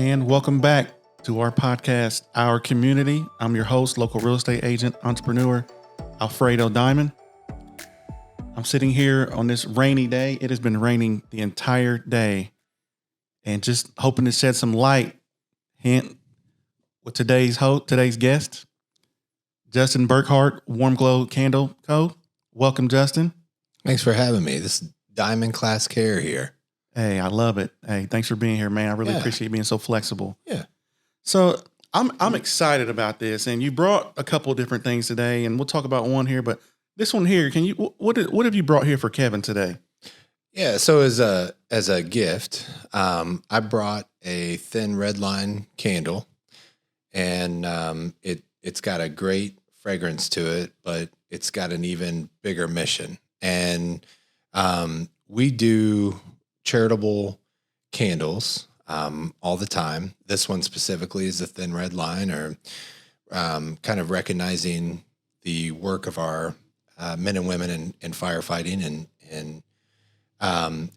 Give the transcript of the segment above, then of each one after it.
And welcome back to our podcast, Our Community. I'm your host, local real estate agent, entrepreneur, Alfredo Diamond. I'm sitting here on this rainy day. It has been raining the entire day, and just hoping to shed some light, hint, with today's guest, Justin Burkhardt, Warm Glow Candle Co. Welcome, Justin. Thanks for having me. This is Diamond Class Care here. Hey, I love it. Hey, thanks for being here, man. I really appreciate you being so flexible. Yeah. So I'm excited about this, and you brought a couple of different things today, and we'll talk about one here. But this one here, what have you brought here for Kevin today? Yeah. So as a gift, I brought a thin red line candle, and it's got a great fragrance to it, but it's got an even bigger mission. And we do charitable candles all the time. This one specifically is the thin red line, or kind of recognizing the work of our men and women in firefighting. And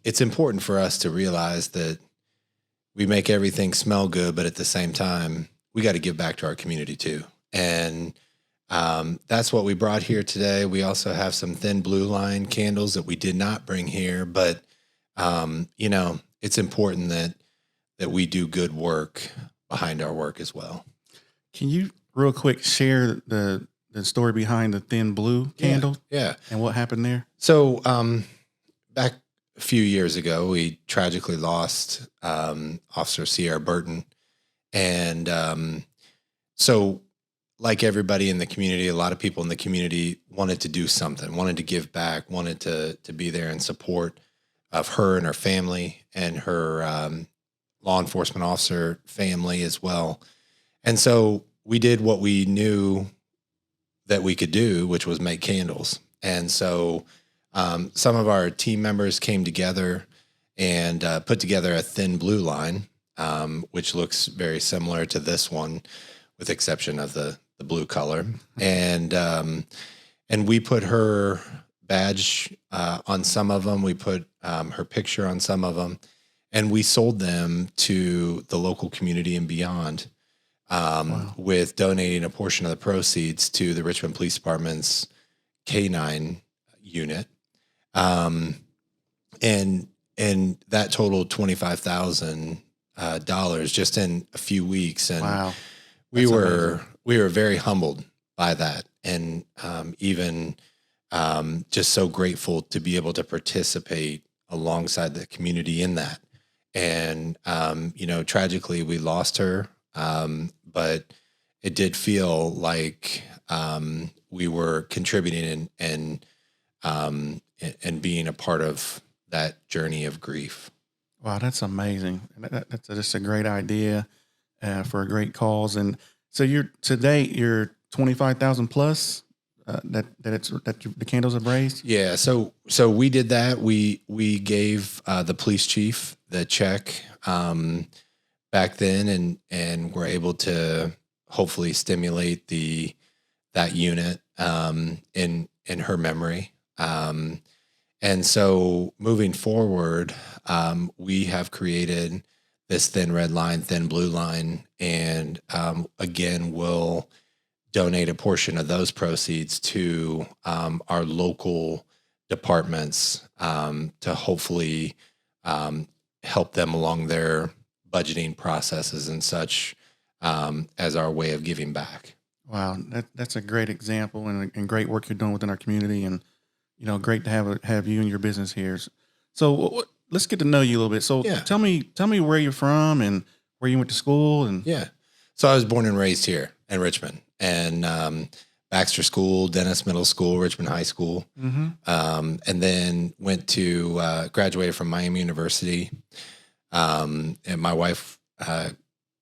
it's important for us to realize that we make everything smell good, but at the same time, we got to give back to our community too. And that's what we brought here today. We also have some thin blue line candles that we did not bring here, but it's important that we do good work behind our work as well. Can you real quick share the story behind the thin blue candle? Yeah. And what happened there? So back a few years ago, we tragically lost Officer Seara Burton. And so like everybody in the community, a lot of people in the community wanted to do something, wanted to give back, wanted to be there in support of her and her family and her law enforcement officer family as well. And so we did what we knew that we could do, which was make candles. And so some of our team members came together and put together a thin blue line, which looks very similar to this one, with the exception of the blue color. And we put her badge on some of them. We put her picture on some of them, and we sold them to the local community and beyond, with donating a portion of the proceeds to the Richmond Police Department's K9 unit. And that totaled $25,000 just in a few weeks. And wow. we were very humbled by that. And even just so grateful to be able to participate alongside the community in that. And, tragically we lost her. But it did feel like we were contributing and being a part of that journey of grief. Wow, that's amazing. That's just a great idea for a great cause. And so you're 25,000 plus that the candles have raised. Yeah. So we did that. We gave the police chief the check back then, and we're able to hopefully stimulate that unit in her memory. And so moving forward, we have created this thin red line, thin blue line, and again, we'll donate a portion of those proceeds to our local departments to hopefully help them along their budgeting processes and such, as our way of giving back. Wow, that's a great example and great work you're doing within our community, and great to have you and your business here. So let's get to know you a little bit. So tell me where you're from and where you went to school. And so I was born and raised here in Richmond, and Baxter School, Dennis Middle School, Richmond High School, and then went to graduated from Miami University. And my wife,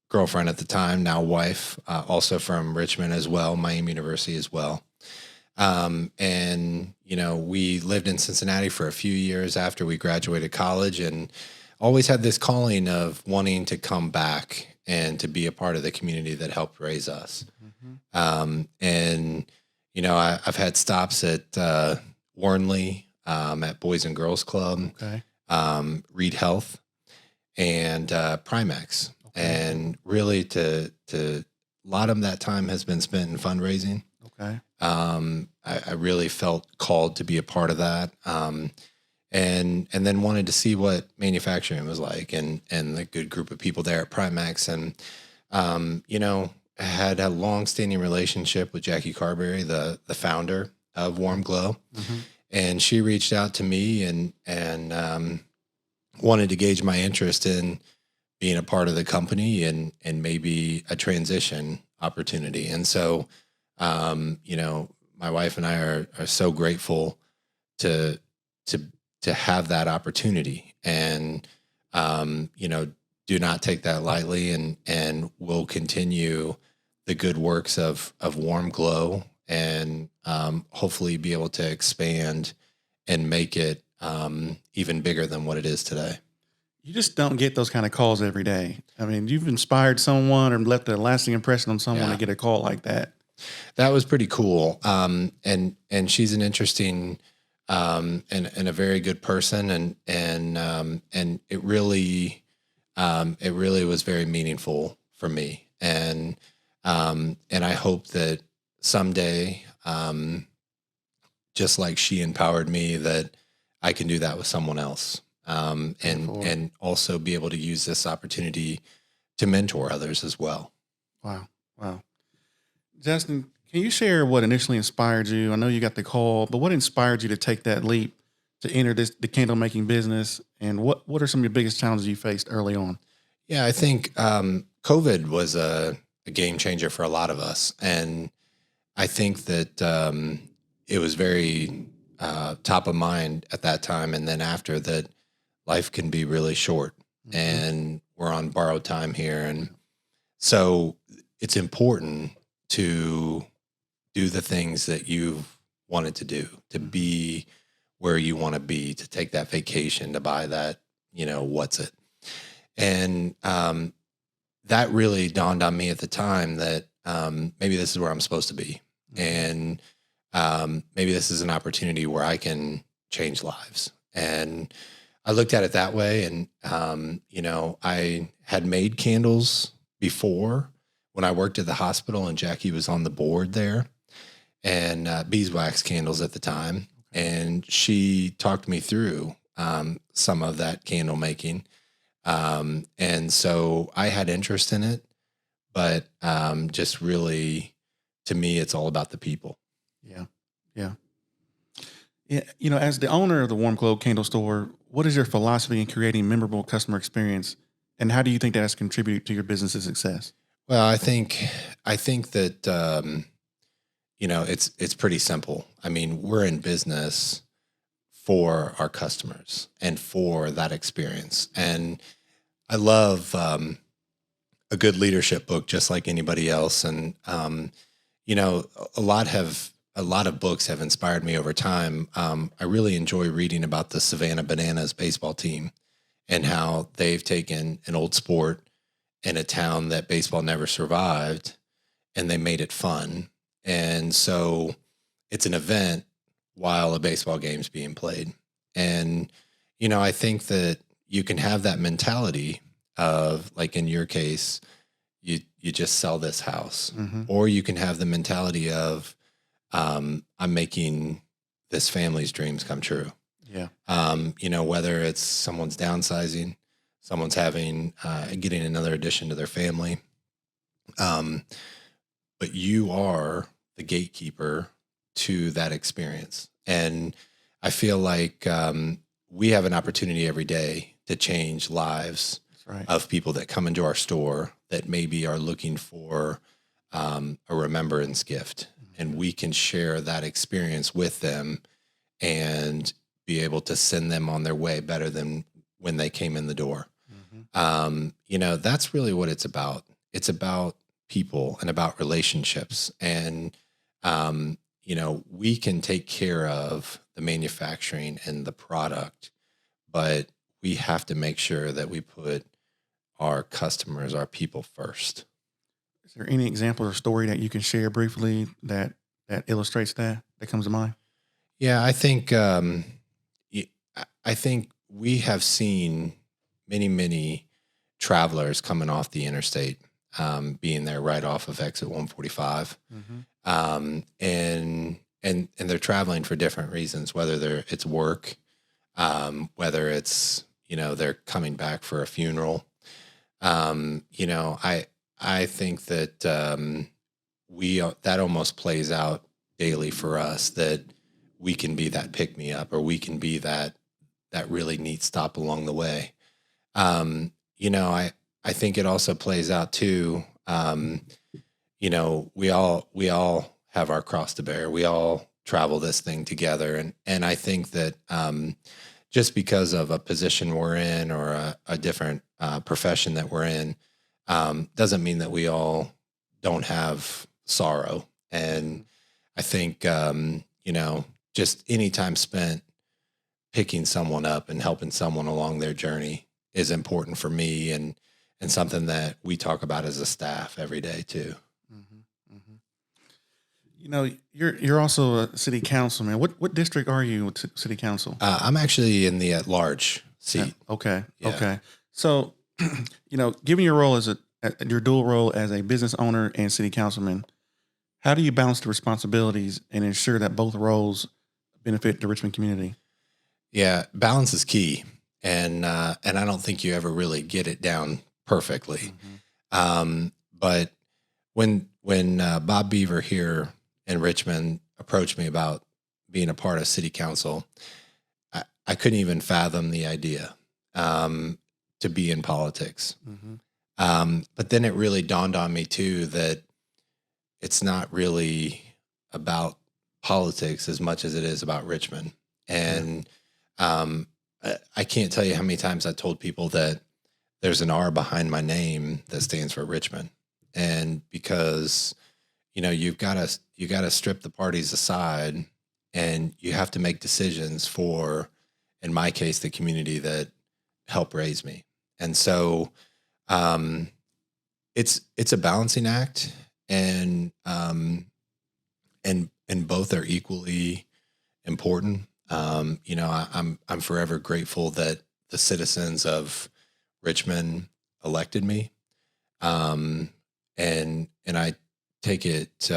girlfriend at the time, now wife, also from Richmond as well, Miami University as well. And we lived in Cincinnati for a few years after we graduated college, and always had this calling of wanting to come back and to be a part of the community that helped raise us. And I've had stops at Warnley, at Boys and Girls Club, Reed Health, and Primex. and really to a lot of that time has been spent in fundraising. Okay. I really felt called to be a part of that. And then wanted to see what manufacturing was like and the good group of people there at Primax. And, I had a long-standing relationship with Jackie Carberry, the founder of Warm Glow. Mm-hmm. And she reached out to me and wanted to gauge my interest in being a part of the company and maybe a transition opportunity. And so, my wife and I are so grateful to have that opportunity, and do not take that lightly, and we'll continue the good works of Warm Glow, and hopefully be able to expand and make it even bigger than what it is today. You just don't get those kind of calls every day. I mean, you've inspired someone or left a lasting impression on someone to get a call like that. That was pretty cool. And she's an interesting and a very good person, and it really was very meaningful for me. And I hope that someday, just like she empowered me, that I can do that with someone else. And also be able to use this opportunity to mentor others as well. Wow. Justin, can you share what initially inspired you? I know you got the call, but what inspired you to take that leap to enter the candle making business? And what are some of your biggest challenges you faced early on? Yeah, I think COVID was a game changer for a lot of us. And I think that it was very top of mind at that time. And then after that, life can be really short, and we're on borrowed time here. And so it's important to do the things that you've wanted to do, to be where you want to be, to take that vacation, to buy that, what's it? And that really dawned on me at the time that maybe this is where I'm supposed to be. And maybe this is an opportunity where I can change lives. And I looked at it that way. And, I had made candles before when I worked at the hospital, and Jackie was on the board there, and beeswax candles at the time. And she talked me through some of that candle making. And so I had interest in it, but just really, to me, it's all about the people. Yeah. As the owner of the Warm Glow Candle Store, what is your philosophy in creating memorable customer experience, and how do you think that has contributed to your business's success? Well, I think that it's pretty simple. I mean, we're in business for our customers and for that experience. And I love a good leadership book, just like anybody else. And a lot of books have inspired me over time. I really enjoy reading about the Savannah Bananas baseball team and how they've taken an old sport in a town that baseball never survived, and they made it fun. And so it's an event while a baseball game's being played. And, I think that you can have that mentality of, like in your case, you just sell this house, or you can have the mentality of, I'm making this family's dreams come true. Yeah. Whether it's someone's downsizing, someone's getting another addition to their family. But you are the gatekeeper to that experience. And I feel like we have an opportunity every day to change lives of people that come into our store that maybe are looking for a remembrance gift. And we can share that experience with them and be able to send them on their way better than when they came in the door. That's really what it's about. It's about people and about relationships. And, we can take care of the manufacturing and the product, but we have to make sure that we put our customers, our people first. Is there any example or story that you can share briefly that illustrates that comes to mind? Yeah, I think we have seen many travelers coming off the interstate, being there right off of exit 145. And they're traveling for different reasons, whether it's work, whether it's, they're coming back for a funeral. I think that that almost plays out daily for us, that we can be that pick me up, or we can be that really neat stop along the way. I think it also plays out too. We all have our cross to bear. We all travel this thing together. And I think that just because of a position we're in, or a different profession that we're in, doesn't mean that we all don't have sorrow. And I think, just any time spent picking someone up and helping someone along their journey is important for me, and something that we talk about as a staff every day too. You're also a city councilman. What district are you with city council? I'm actually in the at-large seat. Okay. Yeah. Okay. So, given your role your dual role as a business owner and city councilman, how do you balance the responsibilities and ensure that both roles benefit the Richmond community? Yeah, balance is key, and I don't think you ever really get it down perfectly. But when Bob Beaver here in Richmond approached me about being a part of city council, I couldn't even fathom the idea to be in politics. But then it really dawned on me too that it's not really about politics as much as it is about Richmond. And I can't tell you how many times I told people that there's an R behind my name that stands for Richmond. And because, you've got to strip the parties aside, and you have to make decisions for, in my case, the community that helped raise me. And so it's a balancing act, and both are equally important. I'm forever grateful that the citizens of Richmond elected me. And I take it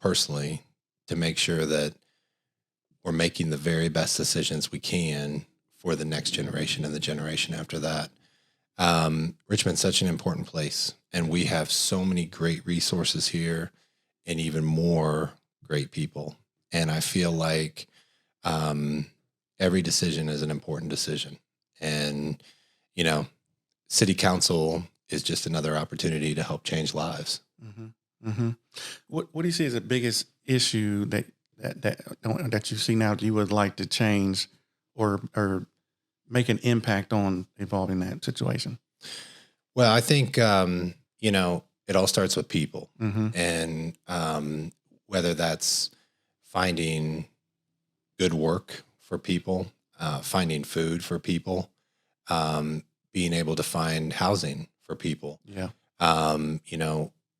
personally to make sure that we're making the very best decisions we can for the next generation and the generation after that. Richmond's such an important place, and we have so many great resources here, and even more great people. And I feel like every decision is an important decision. And, city council is just another opportunity to help change lives. What do you see as the biggest issue that you see now that you would like to change or make an impact on evolving that situation? Well, I think, it all starts with people, and whether that's finding good work for people, finding food for people, being able to find housing for people. Yeah.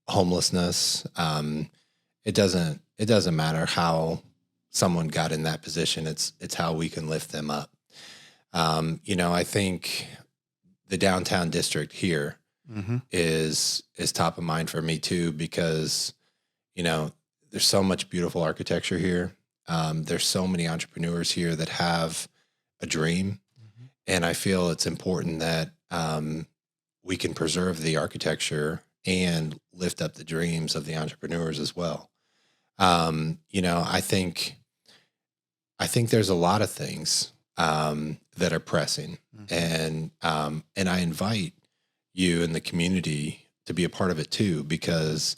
Homelessness. It doesn't matter how someone got in that position. It's how we can lift them up. I think the downtown district here is top of mind for me too, because, there's so much beautiful architecture here. There's so many entrepreneurs here that have a dream. And I feel it's important that we can preserve the architecture and lift up the dreams of the entrepreneurs as well. I think there's a lot of things that are pressing, and I invite you and the community to be a part of it too, because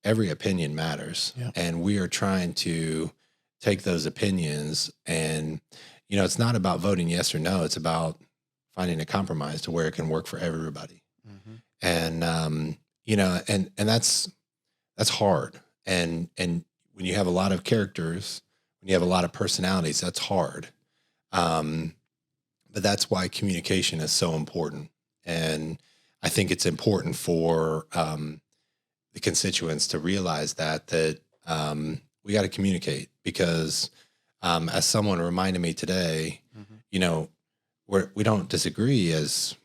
every opinion matters. Yeah. And we are trying to take those opinions, and it's not about voting yes or no. It's about finding a compromise to where it can work for everybody. And and that's hard. And when you have a lot of characters, when you have a lot of personalities, that's hard. But that's why communication is so important. And I think it's important for the constituents to realize that we got to communicate, because as someone reminded me today, we don't disagree as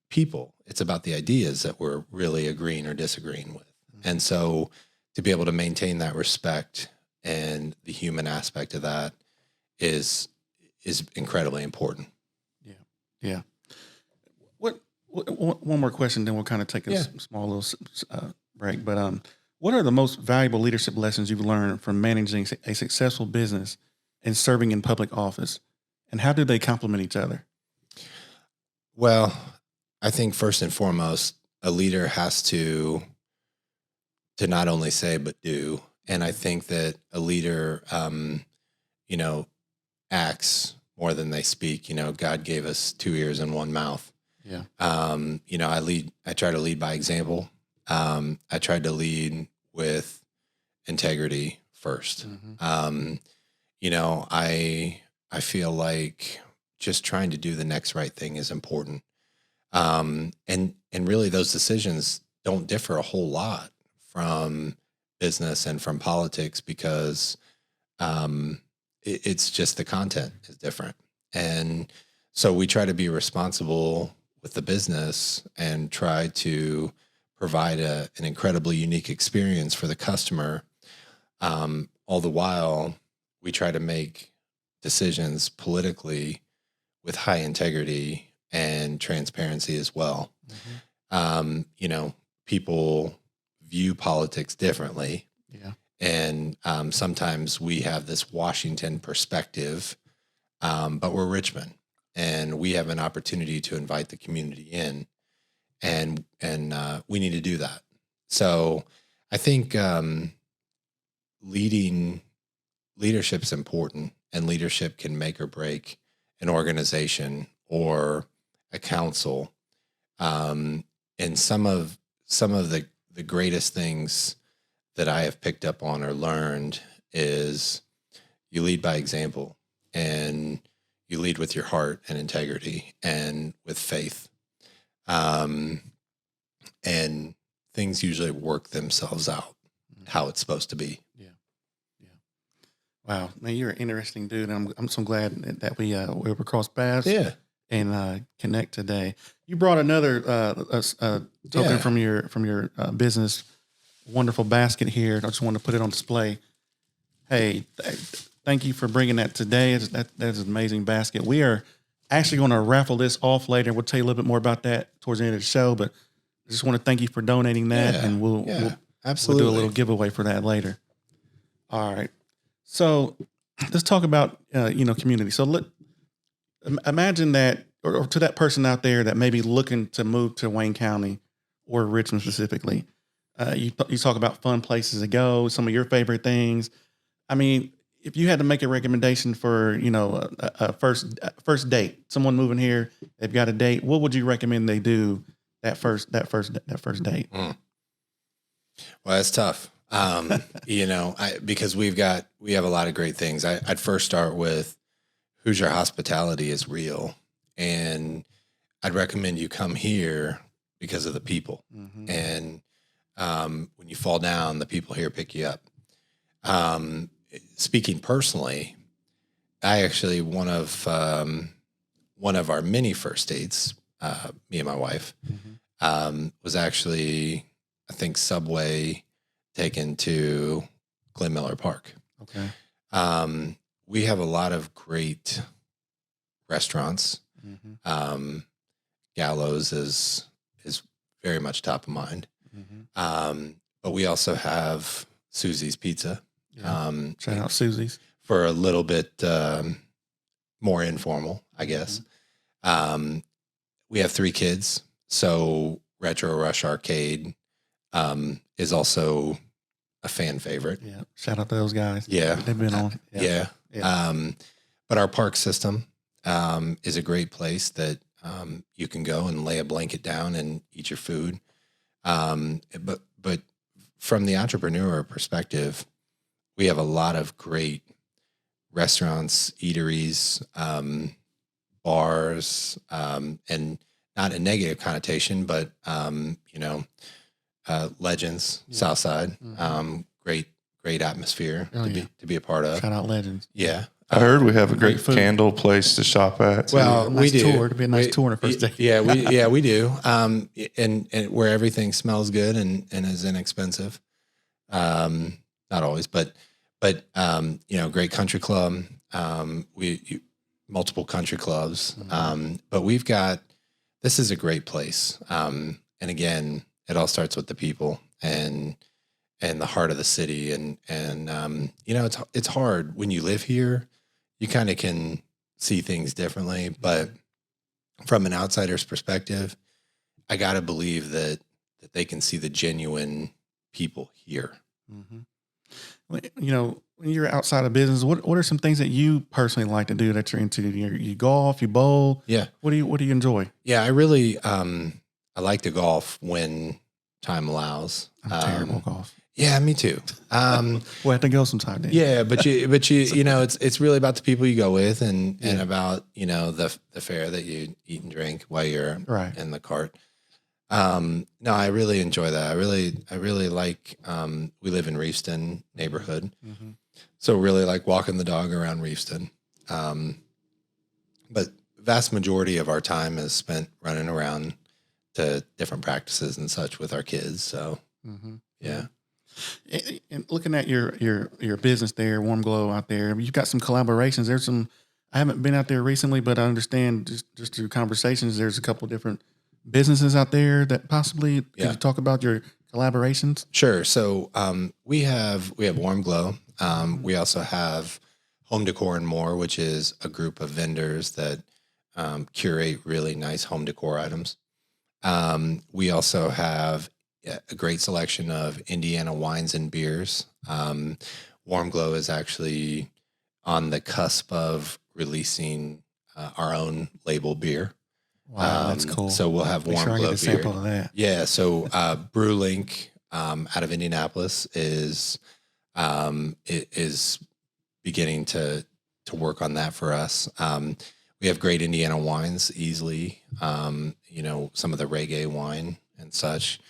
people. It's about the ideas that we're really agreeing or disagreeing with. And so to be able to maintain that respect and the human aspect of that is incredibly important. Yeah. Yeah. One more question, then we'll kind of take a small little break. But what are the most valuable leadership lessons you've learned from managing a successful business and serving in public office? And how do they complement each other? Well, I think first and foremost, a leader has to not only say, but do. And I think that a leader, acts more than they speak. God gave us 2 ears and 1 mouth. Yeah. I try to lead by example. I tried to lead with integrity first. Mm-hmm. I feel like just trying to do the next right thing is important. And really those decisions don't differ a whole lot from business and from politics because it's just the content is different. And so we try to be responsible with the business and try to provide an incredibly unique experience for the customer. All the while, we try to make decisions politically with high integrity and transparency as well. Mm-hmm. People view politics differently. Yeah. And sometimes we have this Washington perspective, but we're Richmond. And we have an opportunity to invite the community in, and we need to do that. So I think leadership's important, and leadership can make or break an organization or a council. And some of the greatest things that I have picked up on or learned is you lead by example, and you lead with your heart and integrity and with faith. And things usually work themselves out how it's supposed to be. Yeah. Yeah. Wow. Man, you're an interesting dude. I'm so glad that we were crossed paths and connect today. You brought another token from your business. Wonderful basket here. I just wanted to put it on display. Hey, thank you for bringing that today. That is an amazing basket. We are actually going to raffle this off later. We'll tell you a little bit more about that towards the end of the show, but I just want to thank you for donating that, and we'll absolutely do a little giveaway for that later. All right. So let's talk about, community. So imagine that, or to that person out there that may be looking to move to Wayne County or Richmond specifically. You talk about fun places to go, some of your favorite things. I mean, if you had to make a recommendation for, a first date, someone moving here, they've got a date, what would you recommend they do that first date? Well, that's tough. Because we have a lot of great things. I'd first start with Hoosier hospitality is real, and I'd recommend you come here because of the people. Mm-hmm. And when you fall down, the people here pick you up. Speaking personally, I actually one of our many first dates, me and my wife, was actually, I think, Subway taken to Glen Miller Park. Okay. We have a lot of great restaurants. Mm-hmm. Gallows is very much top of mind. Mm-hmm. But we also have Susie's Pizza. Yeah. Shout out Susie's. For a little bit more informal, I guess. Mm-hmm. We have 3 kids, so Retro Rush Arcade is also a fan favorite. Yeah, shout out to those guys. Yeah. They've been on. Yeah. But our park system is a great place that you can go and lay a blanket down and eat your food. But from the entrepreneur perspective, we have a lot of great restaurants, eateries, bars, and not a negative connotation, but Legends, Southside, great atmosphere to be a part of. Shout out Legends. Yeah. I heard we have a great food. candle place to shop at. Well, nice we do. tour. It'd be a nice tour on the first day. Yeah, we do. And where everything smells good and is inexpensive. Not always, but great country club. Multiple country clubs. But this is a great place. And again, it all starts with the people and the heart of the city. And it's hard when you live here, you kind of can see things differently, but from an outsider's perspective, I got to believe that they can see the genuine people here. Mm-hmm. When you're outside of business, what are some things that you personally like to do that you're into? You golf, you bowl. Yeah. What do you enjoy? Yeah, I really, I like to golf when time allows. I'm terrible at golf. Yeah, me too. We'll have to go sometime then. Yeah, but it's really about the people you go with and about, the fare that you eat and drink while you're in the cart. No, I really enjoy that. I really like, we live in Reefston neighborhood. Mm-hmm. So really like walking the dog around Reefston. But vast majority of our time is spent running around to different practices and such with our kids. So yeah. And looking at your business there, Warm Glow out there, you've got some collaborations. There's some, I haven't been out there recently, but I understand just through conversations, there's a couple different businesses out there that possibly, could you talk about your collaborations? Sure. So we have Warm Glow. We also have Home Decor and More, which is a group of vendors that curate really nice home decor items. We also have a great selection of Indiana wines and beers. Warm Glow is actually on the cusp of releasing our own label beer. Wow, that's cool. So we'll have Warm Glow beer. Sample of that. Yeah. So BrewLink out of Indianapolis is beginning to work on that for us. We have great Indiana wines easily. Some of the reggae wine and such.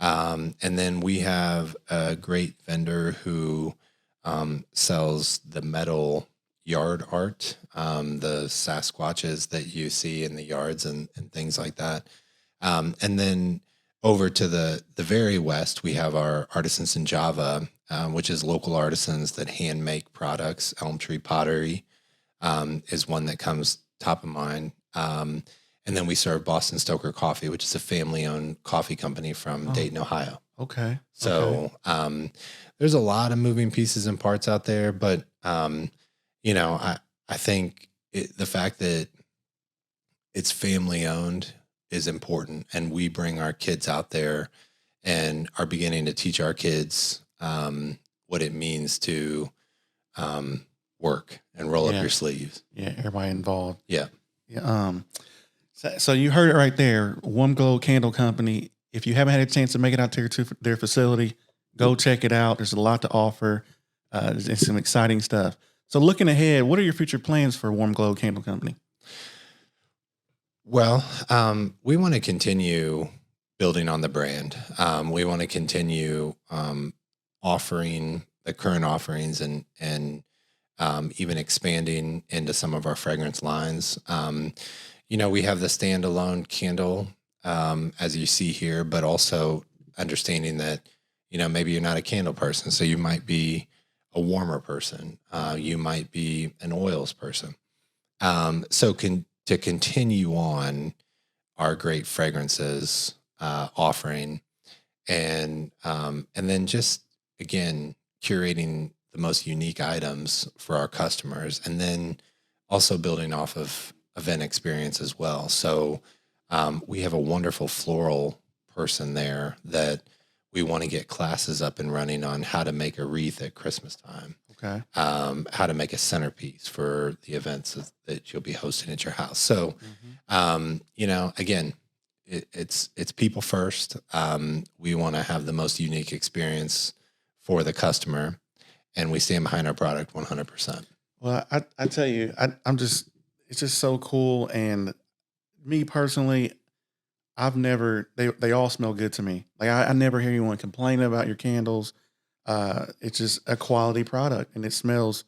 Mm-hmm. And then we have a great vendor who sells the metal yard art, the Sasquatches that you see in the yards and things like that. And then over to the very west, we have our Artisans in Java, which is local artisans that hand make products. Elm Tree Pottery is one that comes top of mind. And then we serve Boston Stoker Coffee, which is a family-owned coffee company from Dayton, Ohio. Okay. So there's a lot of moving pieces and parts out there, but I think the fact that it's family-owned is important, and we bring our kids out there and are beginning to teach our kids what it means to work and roll up your sleeves. Yeah, everybody involved. Yeah. So you heard it right there. Warm Glow Candle Company. If you haven't had a chance to make it out there to their facility, go check it out. There's a lot to offer. It's some exciting stuff. So looking ahead, what are your future plans for Warm Glow Candle Company? Well, we want to continue building on the brand. We want to continue offering the current offerings and even expanding into some of our fragrance lines. We have the standalone candle, as you see here, but also understanding that, maybe you're not a candle person, so you might be a warmer person. You might be an oils person. To continue on our great fragrances offering, and then just again curating the most unique items for our customers, and then also building off of event experience as well. So we have a wonderful floral person there that we want to get classes up and running on how to make a wreath at Christmas time. Okay. How to make a centerpiece for the events that you'll be hosting at your house. So, again, it's people first. We want to have the most unique experience for the customer, and we stand behind our product 100%. Well, I tell you, it's just so cool. And me personally, they all smell good to me. Like I never hear anyone complain about your candles. It's just a quality product, and it smells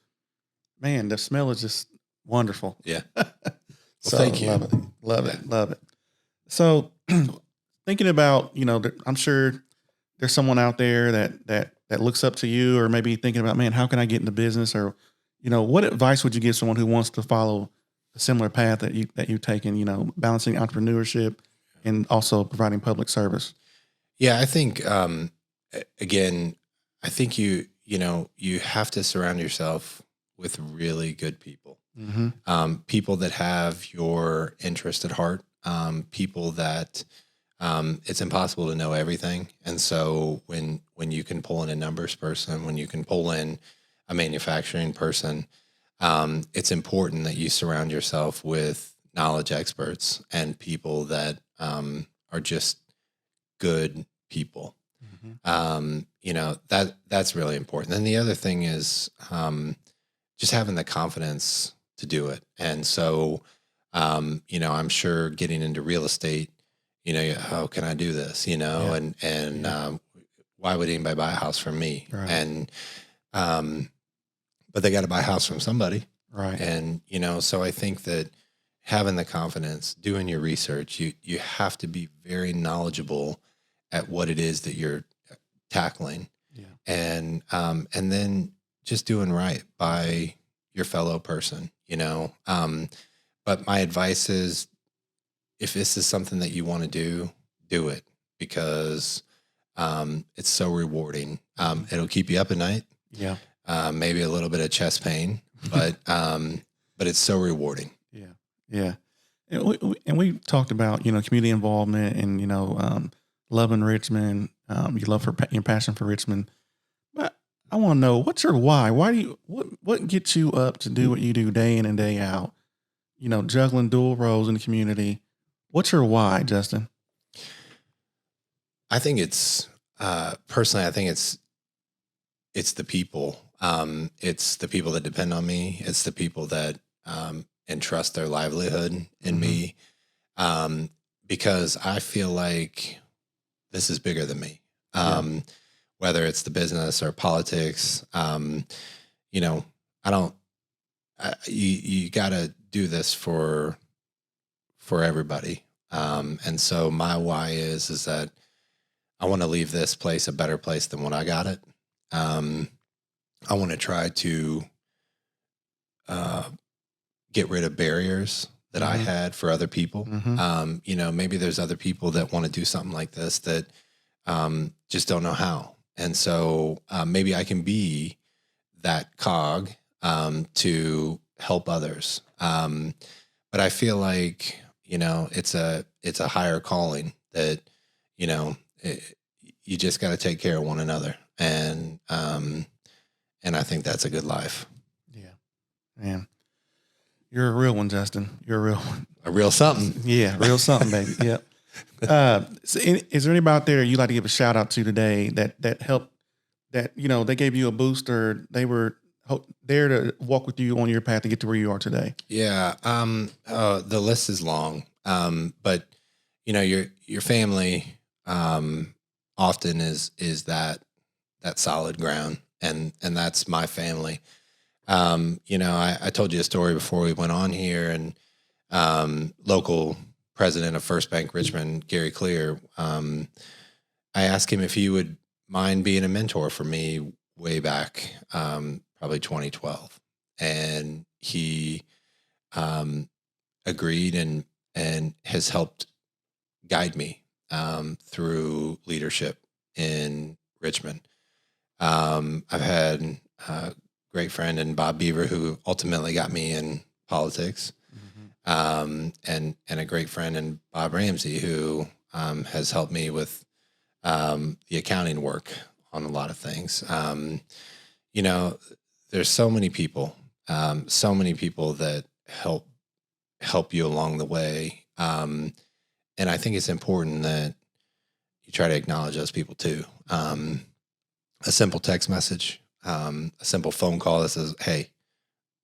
Man, the smell is just wonderful. Yeah. So thank you. Love it. So thinking about, I'm sure there's someone out there that looks up to you, or maybe thinking about, man, how can I get into business? Or, what advice would you give someone who wants to follow a similar path that you've taken, balancing entrepreneurship and also providing public service? Yeah, I think again, I think you have to surround yourself with really good people, people that have your interest at heart, people that it's impossible to know everything, and so when you can pull in a numbers person, when you can pull in a manufacturing person, it's important that you surround yourself with knowledge experts and people that are just good people. That's really important. And the other thing is just having the confidence to do it. And so, I'm sure getting into real estate, how can I do this? Why would anybody buy a house from me? Right. And but they got to buy a house from somebody, Right. And so I think that having the confidence, doing your research, you have to be very knowledgeable at what it is that you're tackling, and then just doing right by your fellow person, But my advice is, if this is something that you want to do it, because it's so rewarding. It'll keep you up at night. Yeah. Maybe a little bit of chest pain, but it's so rewarding. Yeah. Yeah. And we talked about, community involvement and, loving Richmond, your passion for Richmond. But I want to know, what's your why? What gets you up to do what you do day in and day out? Juggling dual roles in the community. What's your why, Justin? I think it's personally, I think it's the people. It's the people that depend on me. It's the people that entrust their livelihood in me, because I feel like this is bigger than me. Whether it's the business or politics, you got to do this for everybody. And so my why is that I want to leave this place a better place than when I got it. I want to try to get rid of barriers that I had for other people. Maybe there's other people that want to do something like this that just don't know how. And so maybe I can be that cog to help others. But I feel like, it's a higher calling that, you just got to take care of one another. And I think that's a good life. Yeah, man, you're a real one, Justin. You're a real one. A real something. Yeah, real something, baby. Yep. So is there anybody out there you'd like to give a shout out to today that helped, that, they gave you a boost, or they were there to walk with you on your path to get to where you are today? Yeah. The list is long. But your family often is that solid ground, and that's my family. I told you a story before we went on here, and local president of First Bank Richmond, Gary Clear, I asked him if he would mind being a mentor for me way back, probably 2012. And he agreed and has helped guide me through leadership in Richmond. I've had a great friend in Bob Beaver, who ultimately got me in politics. And a great friend in Bob Ramsey, who has helped me with the accounting work on a lot of things. There's so many people that help you along the way. And I think it's important that you try to acknowledge those people too. A simple text message, a simple phone call that says, "Hey,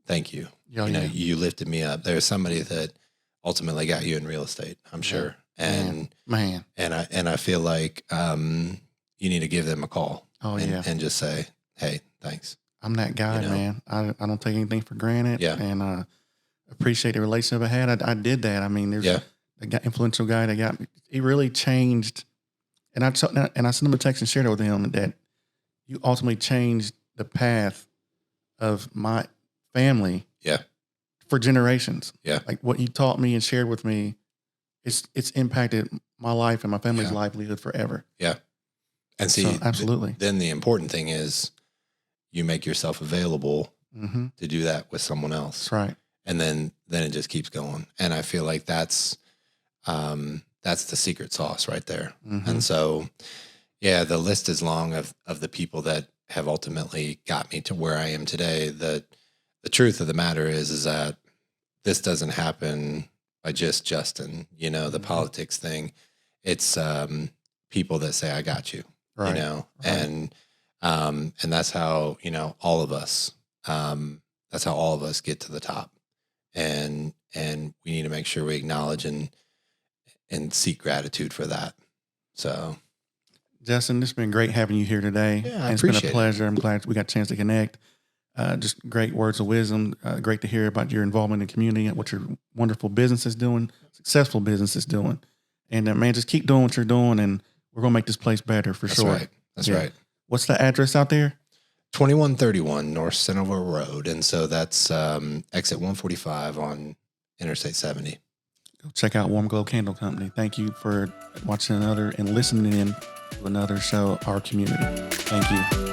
thank you. You lifted me up." There's somebody that ultimately got you in real estate, I'm sure. And man. And I feel like you need to give them a call. Oh, and just say, "Hey, thanks." I'm that guy, You know? man. I don't take anything for granted. Yeah. And appreciate the relationship I had. I did that. I mean, there's Yeah. a guy, influential guy that got me. He really changed. And I sent him a text and shared it with him that you ultimately changed the path of my family. Yeah. For generations. Yeah. Like what you taught me and shared with me, it's impacted my life and my family's livelihood forever. Yeah. And see, So, absolutely. Then the important thing is you make yourself available to do that with someone else. That's right. And then it just keeps going. And I feel like that's the secret sauce right there. And so, yeah, the list is long of the people that have ultimately got me to where I am today. The truth of the matter is that this doesn't happen by just Justin, the politics thing. It's people that say, I got you, Right. Right. And that's how, all of us, that's how all of us get to the top. And we need to make sure we acknowledge and seek gratitude for that. So, Justin, it's been great having you here today. Yeah, I and it's been a appreciate it. pleasure. I'm glad we got a chance to connect. Just great words of wisdom. Great to hear about your involvement in the community and what your wonderful business is doing, successful business is doing. And man, just keep doing what you're doing, and we're going to make this place better for That's sure. right. That's right. What's the address out there? 2131 North Centerville Road. And so that's exit 145 on Interstate 70. Go check out Warm Glow Candle Company. Thank you for watching another and listening in to another show, Our Community. Thank you.